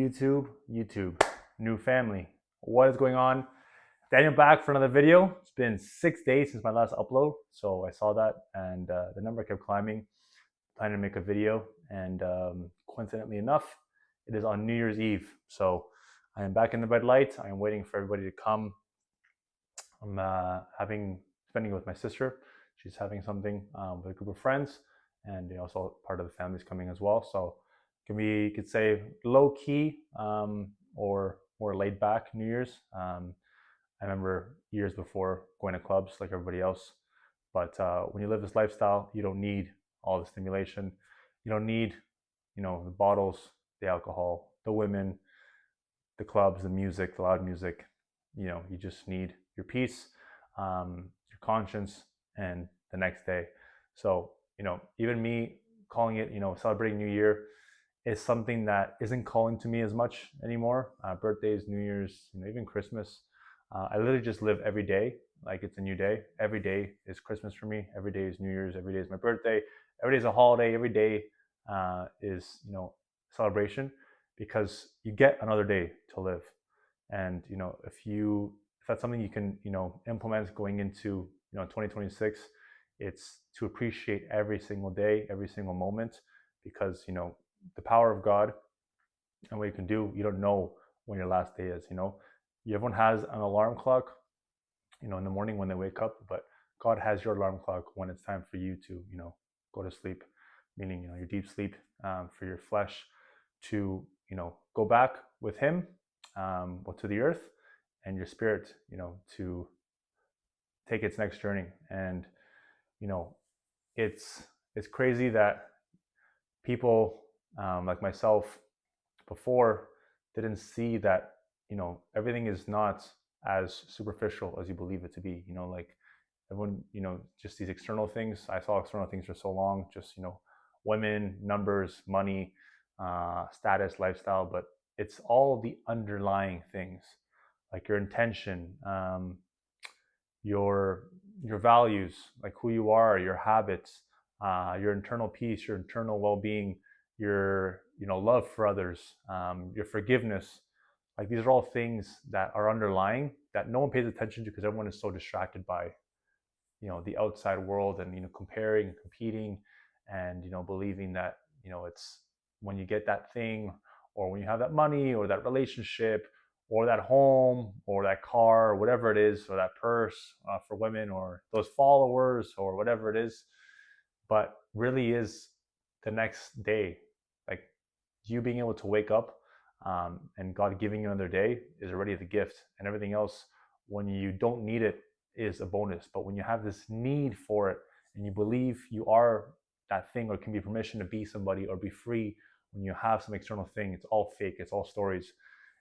YouTube, new family. What is going on? Daniel back for another video. It's been 6 days since my last upload, so I saw that and the number kept climbing. Planning to make a video, and coincidentally enough, it is on New Year's Eve. So I am back in the red light. I am waiting for everybody to come. I'm spending it with my sister. She's having something with a group of friends, and also part of the family's coming as well. So you could say low key or more laid back New Year's. I remember years before going to clubs like everybody else, but when you live this lifestyle, you don't need all the stimulation. You don't need, the bottles, the alcohol, the women, the clubs, the music, the loud music. You just need your peace, your conscience, and the next day. So, even me calling it, celebrating New Year is something that isn't calling to me as much anymore. Birthdays, New Year's, even Christmas. I literally just live every day like it's a new day. Every day is Christmas for me. Every day is New Year's. Every day is my birthday. Every day is a holiday. Every day is celebration, because you get another day to live. And if that's something you can implement going into 2026, it's to appreciate every single day, every single moment, because the power of God and what you can do, you don't know when your last day is. Everyone has an alarm clock in the morning when they wake up, but God has your alarm clock when it's time for you to go to sleep, meaning your deep sleep, for your flesh to go back with Him, to the earth, and your spirit to take its next journey. And it's crazy that people like myself before didn't see that everything is not as superficial as you believe it to be. Like everyone, just these external things. I saw external things for so long, just women, numbers, money, status, lifestyle, but it's all the underlying things, like your intention, your values, like who you are, your habits, your internal peace, your internal well-being, your love for others, your forgiveness. Like these are all things that are underlying that no one pays attention to, because everyone is so distracted by the outside world, and comparing and competing, and believing that it's when you get that thing, or when you have that money, or that relationship, or that home, or that car, or whatever it is, or that purse, for women, or those followers, or whatever it is. But really is the next day, like you being able to wake up, and God giving you another day is already the gift. And everything else, when you don't need it, is a bonus. But when you have this need for it, and you believe you are that thing, or can be permission to be somebody or be free, when you have some external thing, it's all fake, it's all stories.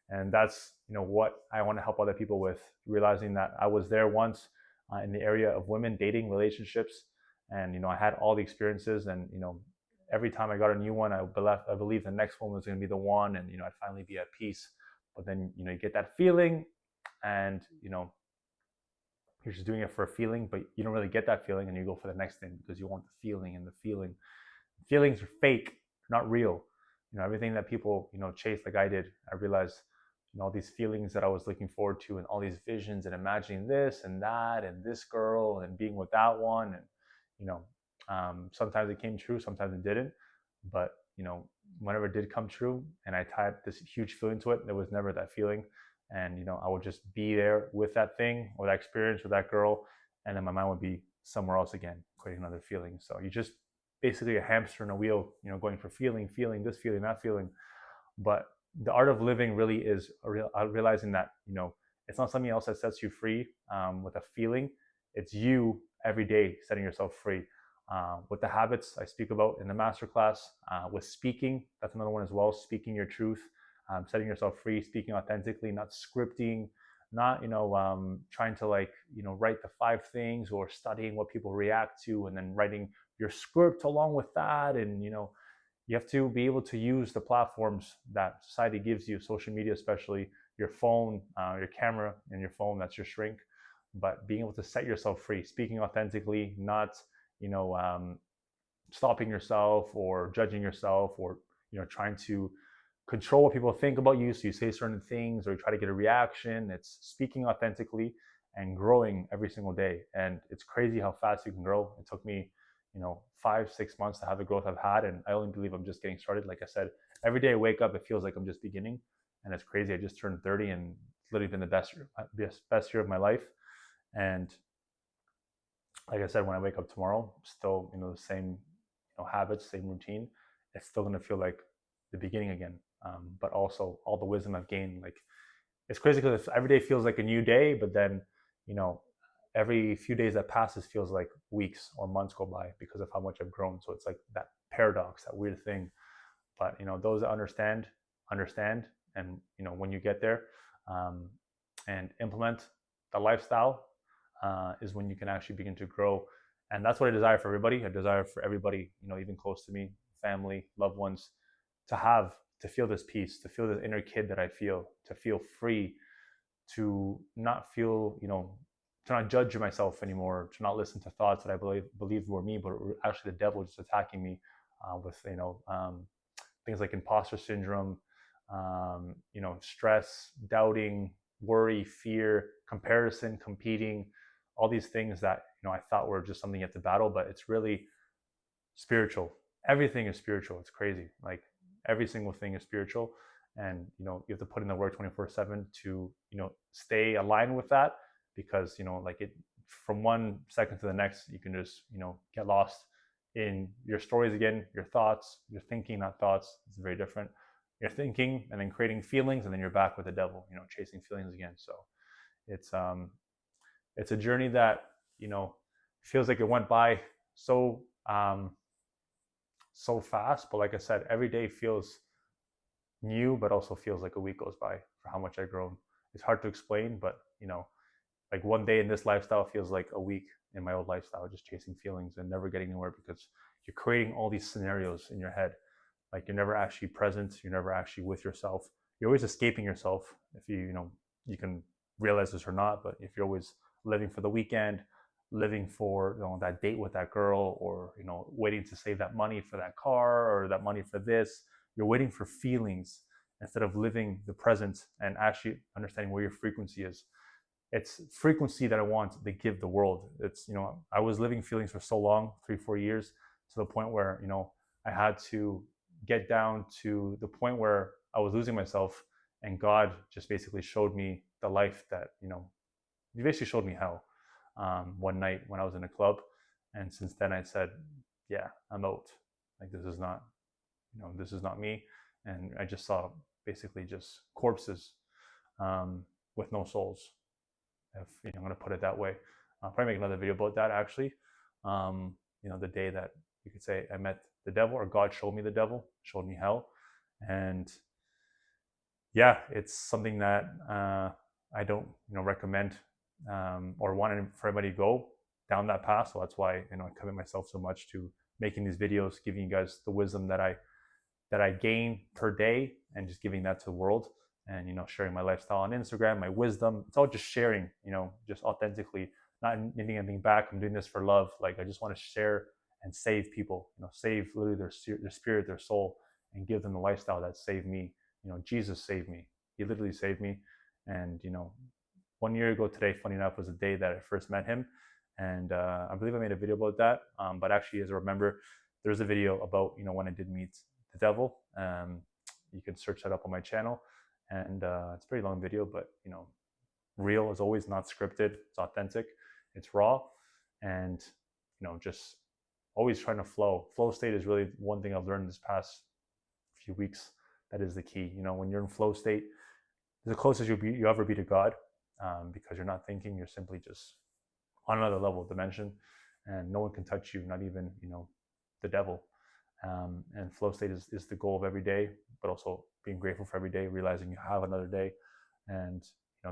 And that's what I want to help other people with, realizing that I was there once, in the area of women, dating, relationships, and I had all the experiences, and every time I got a new one, I believe the next one was going to be the one, and I'd finally be at peace. But then you get that feeling, and you're just doing it for a feeling, but you don't really get that feeling, and you go for the next thing because you want the feeling. And the feelings are fake, not real. Everything that people chase, like I did, I realized all these feelings that I was looking forward to, and all these visions, and imagining this and that, and this girl, and being with that one, and sometimes it came true, sometimes it didn't. But whenever it did come true, and I tied this huge feeling to it, there was never that feeling. And I would just be there with that thing, or that experience, with that girl, and then my mind would be somewhere else again, creating another feeling. So you just basically a hamster in a wheel, going for feeling, this feeling, that feeling. But the art of living really is realizing that it's not something else that sets you free, with a feeling. It's you every day setting yourself free, with the habits I speak about in the masterclass, with speaking. That's another one as well. Speaking your truth, setting yourself free, speaking authentically, not scripting, not trying to write the 5 things, or studying what people react to, and then writing your script along with that. And you have to be able to use the platforms that society gives you, social media especially, your phone, your camera, and your phone. That's your shrink. But being able to set yourself free, speaking authentically, not stopping yourself, or judging yourself, or trying to control what people think about you, so you say certain things or you try to get a reaction. It's speaking authentically and growing every single day. And it's crazy how fast you can grow. It took me, 5-6 months to have the growth I've had, and I only believe I'm just getting started. Like I said, every day I wake up, it feels like I'm just beginning, and it's crazy. I just turned 30, and it's literally been the best year of my life. And like I said, when I wake up tomorrow, still, the same, habits, same routine. It's still gonna feel like the beginning again. But also all the wisdom I've gained. Like, it's crazy because every day feels like a new day, but then, you know, every few days that passes feels like weeks or months go by because of how much I've grown. So it's like that paradox, that weird thing. But those that understand, and when you get there, um, and implement the lifestyle, is when you can actually begin to grow. And that's what I desire for everybody. I desire for everybody, even close to me, family, loved ones, to feel this peace, to feel this inner kid that I feel, to feel free, to not feel, to not judge myself anymore, to not listen to thoughts that I believed were me, but were actually the devil just attacking me, with things like imposter syndrome, stress, doubting, worry, fear, comparison, competing, all these things that I thought were just something you have to battle, but it's really spiritual. Everything is spiritual. It's crazy. Like, every single thing is spiritual, and you have to put in the work 24/7 to stay aligned with that, because like, it, from one second to the next, you can just get lost in your stories again, your thoughts, your thinking, not thoughts. It's very different. You're thinking and then creating feelings, and then you're back with the devil, chasing feelings again. So it's a journey that feels like it went by so so fast. But like I said, every day feels new, but also feels like a week goes by for how much I've grown. It's hard to explain, but like, one day in this lifestyle feels like a week in my old lifestyle, just chasing feelings and never getting anywhere, because you're creating all these scenarios in your head. Like, you're never actually present. You're never actually with yourself. You're always escaping yourself, if you can realize this or not. But if you're always living for the weekend, living for that date with that girl, or waiting to save that money for that car, or that money for this, you're waiting for feelings instead of living the present and actually understanding where your frequency is. It's frequency that I want to give the world. It's I was living feelings for so long, 3-4 years, to the point where I had to get down to the point where I was losing myself, and God just basically showed me the life that he basically showed me hell, one night when I was in a club. And since then I said, yeah, I'm out. Like, this is not me. And I just saw basically just corpses, with no souls. If I'm going to put it that way. I'll probably make another video about that, actually. The day that you could say I met the devil, or God showed me the devil, showed me hell. And yeah, it's something that I don't recommend, or want for everybody to go down that path. So that's why I commit myself so much to making these videos, giving you guys the wisdom that I gain per day, and just giving that to the world. And sharing my lifestyle on Instagram, my wisdom. It's all just sharing, just authentically, not needing anything back. I'm doing this for love. Like, I just want to share and save people, save literally their spirit, their soul, and give them the lifestyle that saved me. Jesus saved me. He literally saved me. And 1 year ago today, funny enough, was the day that I first met him. And I believe I made a video about that. But actually, as I remember, there's a video about when I did meet the devil. You can search that up on my channel. And it's a pretty long video, but real as always, not scripted. It's authentic, it's raw, and just always trying to flow. Flow state is really one thing I've learned this past few weeks. That is the key. When you're in flow state, the closest you ever be to God, because you're not thinking. You're simply just on another level, dimension, and no one can touch you, not even the devil. And flow state is the goal of every day, but also being grateful for every day, realizing you have another day. And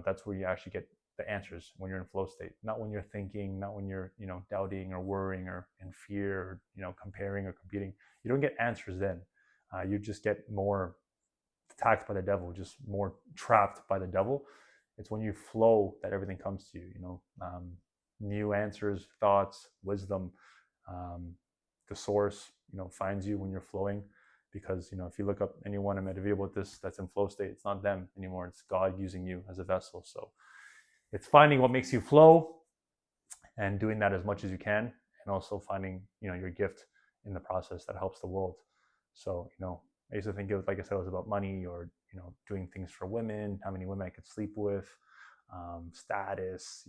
that's where you actually get the answers, when you're in flow state, not when you're thinking, not when you're doubting or worrying or in fear, or comparing or competing. You don't get answers then. You just get more attacked by the devil, just more trapped by the devil. It's when you flow that everything comes to you. New answers, thoughts, wisdom. The source finds you when you're flowing. because if you look up anyone I met a video about this that's in flow state, it's not them anymore. It's God using you as a vessel. So it's finding what makes you flow and doing that as much as you can, and also finding your gift in the process that helps the world. So I used to think it was, like I said, it was about money, or doing things for women, how many women I could sleep with, status,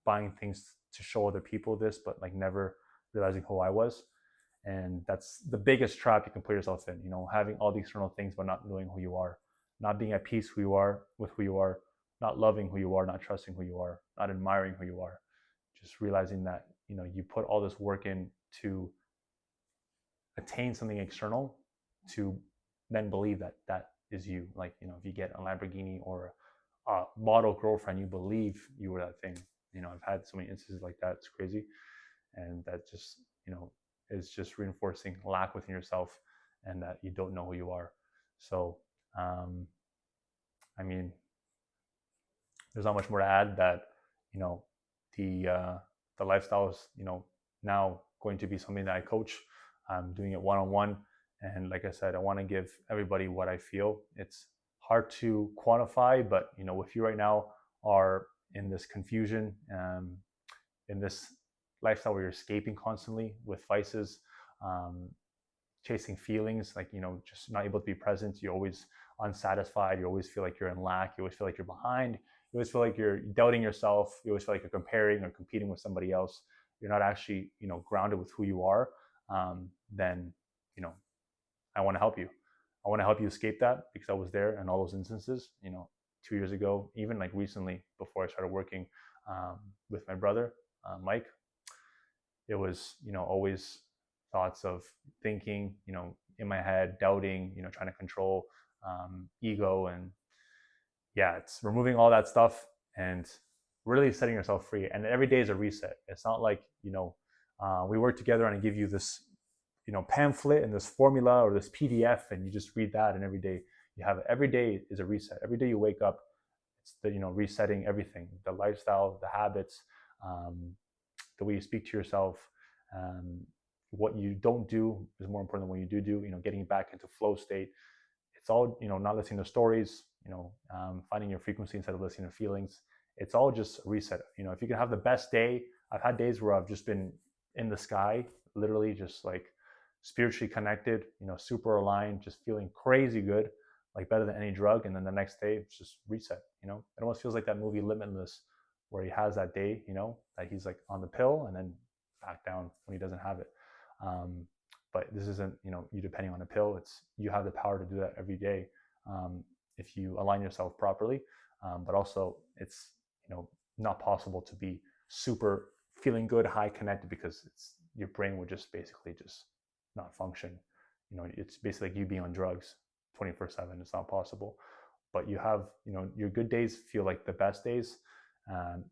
buying things to show other people this, but like never realizing who I was. And that's the biggest trap you can put yourself in, having all the external things but not knowing who you are, not being at peace with who you are, not loving who you are, not trusting who you are, not admiring who you are. Just realizing that you put all this work in to attain something external, to then believe that that is you. Like if you get a Lamborghini or a model girlfriend, you believe you were that thing. I've had so many instances like that. It's crazy. And that just is just reinforcing lack within yourself, and that you don't know who you are. So I mean, there's not much more to add. That the lifestyle is now going to be something that I coach. I'm doing it one-on-one, and like I said, I want to give everybody what I feel. It's hard to quantify, but if you right now are in this confusion, in this lifestyle where you're escaping constantly with vices, chasing feelings, like just not able to be present, you're always unsatisfied, you always feel like you're in lack, you always feel like you're behind, you always feel like you're doubting yourself, you always feel like you're comparing or competing with somebody else, you're not actually grounded with who you are, then I want to help you. I want to help you escape that, because I was there in all those instances 2 years ago, even like recently before I started working with my brother Mike. It was always thoughts of thinking in my head, doubting, trying to control, ego. And yeah, it's removing all that stuff and really setting yourself free. And every day is a reset. It's not like we work together and I give you this pamphlet and this formula or this PDF, and you just read that, and every day you have it. Every day is a reset. Every day you wake up, it's the resetting everything, the lifestyle, the habits, the way you speak to yourself. What you don't do is more important than what you do. Getting back into flow state. It's all not listening to stories. Finding your frequency instead of listening to feelings. It's all just a reset. If you can have the best day. I've had days where I've just been in the sky, literally just like spiritually connected, super aligned, just feeling crazy good, like better than any drug. And then the next day it's just reset. It almost feels like that movie Limitless, where he has that day, that he's like on the pill and then back down when he doesn't have it. But this isn't, you depending on a pill. It's you have the power to do that every day if you align yourself properly. But also, it's not possible to be super feeling good, high connected, because your brain would just basically just not function. It's basically like you being on drugs 24/7. It's not possible. But you have, your good days feel like the best days,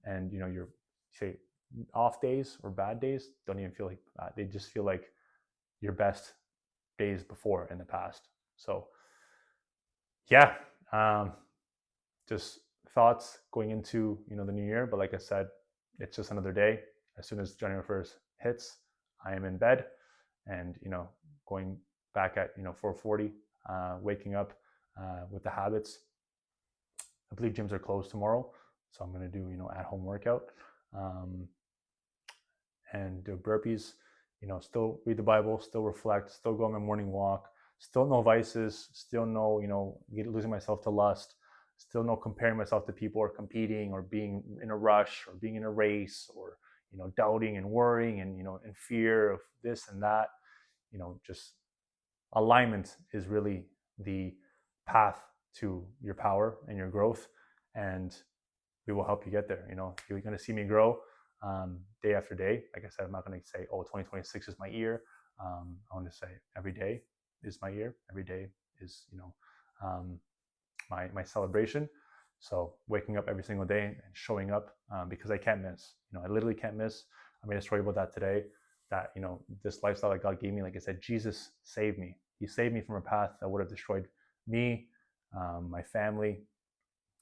and your say off days or bad days don't even feel like that. They just feel like your best days before in the past. So yeah, just thoughts going into the new year. But like I said, it's just another day. As soon as January 1st hits, I am in bed, and going back at 4:40, waking up with the habits. I believe gyms are closed tomorrow, so I'm going to do at-home workout, and do burpees. Still read the Bible, still reflect, still go on my morning walk, still no vices, still no losing myself to lust, still no comparing myself to people, or competing, or being in a rush, or being in a race, or doubting and worrying and in fear of this and that. Just alignment is really the path to your power and your growth, and we will help you get there. You're going to see me grow day after day. Like I said, I'm not going to say, oh, 2026 is my year. I want to say every day is my year. Every day is my celebration. So waking up every single day and showing up, because I can't miss. I literally can't miss. I made a story about that today. That this lifestyle that God gave me, like I said, Jesus saved me. He saved me from a path that would have destroyed me, my family,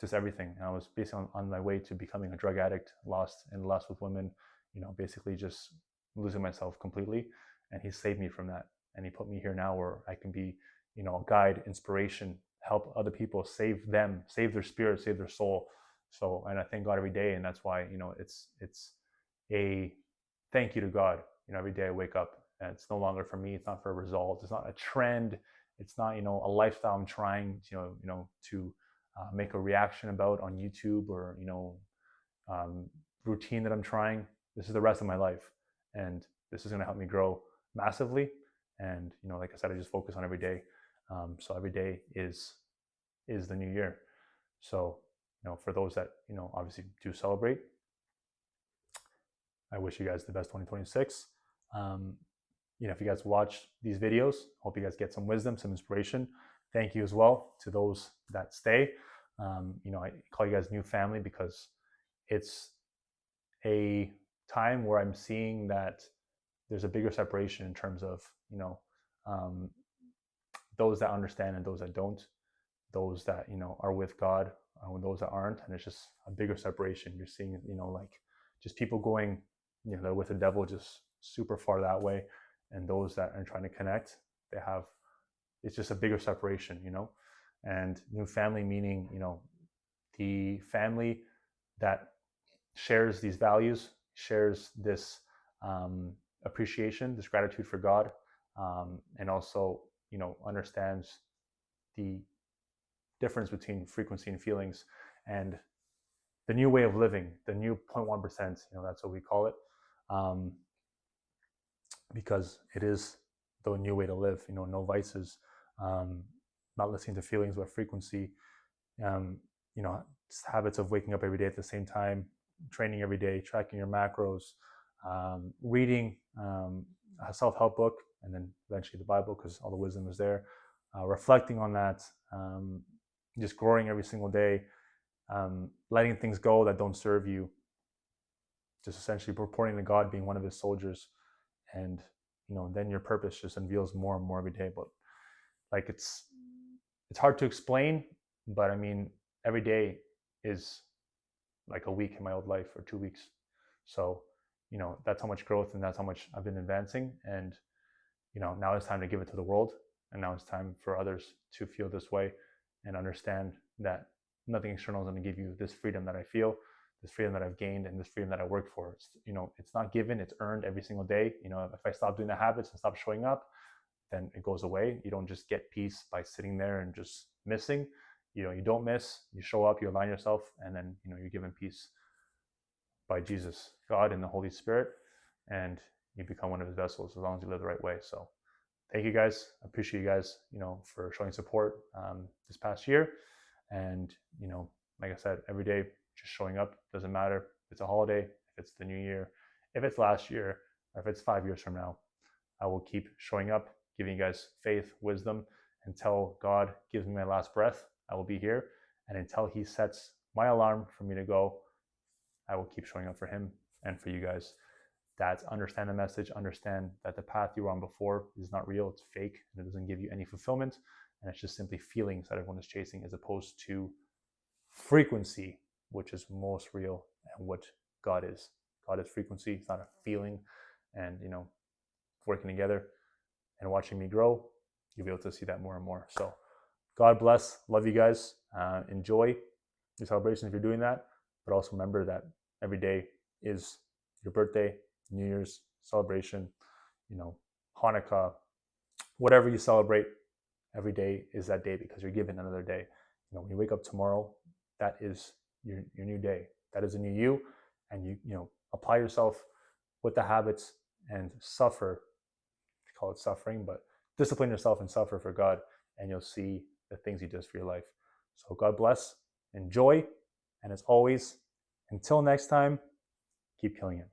just everything. And I was basically on my way to becoming a drug addict, lost in lust with women, basically just losing myself completely. And he saved me from that. and he put me here now where I can be, a guide, inspiration, help other people, save them, save their spirit, save their soul. So, and I thank God every day, and that's why, it's a thank you to God. Every day I wake up, and it's no longer for me. It's not for a result. It's not a trend. It's not, a lifestyle I'm trying, to make a reaction about on YouTube, or routine that I'm trying. This is the rest of my life, and this is going to help me grow massively. And like I said, I just focus on every day. So every day is the new year. So for those that obviously do celebrate, I wish you guys the best 2026. If you guys watch these videos, hope you guys get some wisdom, some inspiration. Thank you as well to those that stay. I call you guys new family because it's a time where I'm seeing that there's a bigger separation in terms of, those that understand and those that don't, those that, are with God, and those that aren't. And it's just a bigger separation. You're seeing, like just people going, they're with the devil just super far that way. And those that are trying to connect, it's just a bigger separation, and new family meaning, the family that shares these values, shares this appreciation, this gratitude for God, and also, understands the difference between frequency and feelings, and the new way of living, the new 0.1%, that's what we call it, because it is the new way to live, no vices, not listening to feelings, but frequency, habits of waking up every day at the same time, training every day, tracking your macros, reading a self-help book, and then eventually the Bible, because all the wisdom is there, reflecting on that, just growing every single day, letting things go that don't serve you, just essentially reporting to God, being one of his soldiers. And then your purpose just unveils more and more every day. But like it's hard to explain, but I mean, every day is like a week in my old life, or 2 weeks. So that's how much growth, and that's how much I've been advancing. And now it's time to give it to the world, and now it's time for others to feel this way and understand that nothing external is going to give you this freedom that I feel, this freedom that I've gained, and this freedom that I work for. It's not given, it's earned every single day. If I stop doing the habits and stop showing up, then it goes away. You don't just get peace by sitting there and just missing. You don't miss, you show up, you align yourself, and then you're given peace by Jesus, God, and the Holy Spirit, and you become one of his vessels as long as you live the right way. So thank you guys. I appreciate you guys, for showing support this past year. And like I said, every day just showing up, doesn't matter if it's a holiday, if it's the new year, if it's last year, or if it's 5 years from now. I will keep showing up, giving you guys faith, wisdom, until God gives me my last breath. I will be here, and until he sets my alarm for me to go, I will keep showing up for him and for you guys. That's understand the message, understand that the path you were on before is not real, it's fake, and it doesn't give you any fulfillment, and it's just simply feelings that everyone is chasing, as opposed to frequency, which is most real, and what God is. God is frequency, it's not a feeling. And working together and watching me grow, you'll be able to see that more and more. So God bless, love you guys, enjoy your celebrations if you're doing that, but also remember that every day is your birthday, New Year's celebration, Hanukkah, whatever you celebrate, every day is that day, because you're given another day. When you wake up tomorrow, that is your new day. That is a new you, and you apply yourself with the habits and suffer. Call it suffering, but discipline yourself and suffer for God, and you'll see the things he does for your life. So God bless, enjoy, and as always, until next time, keep killing it.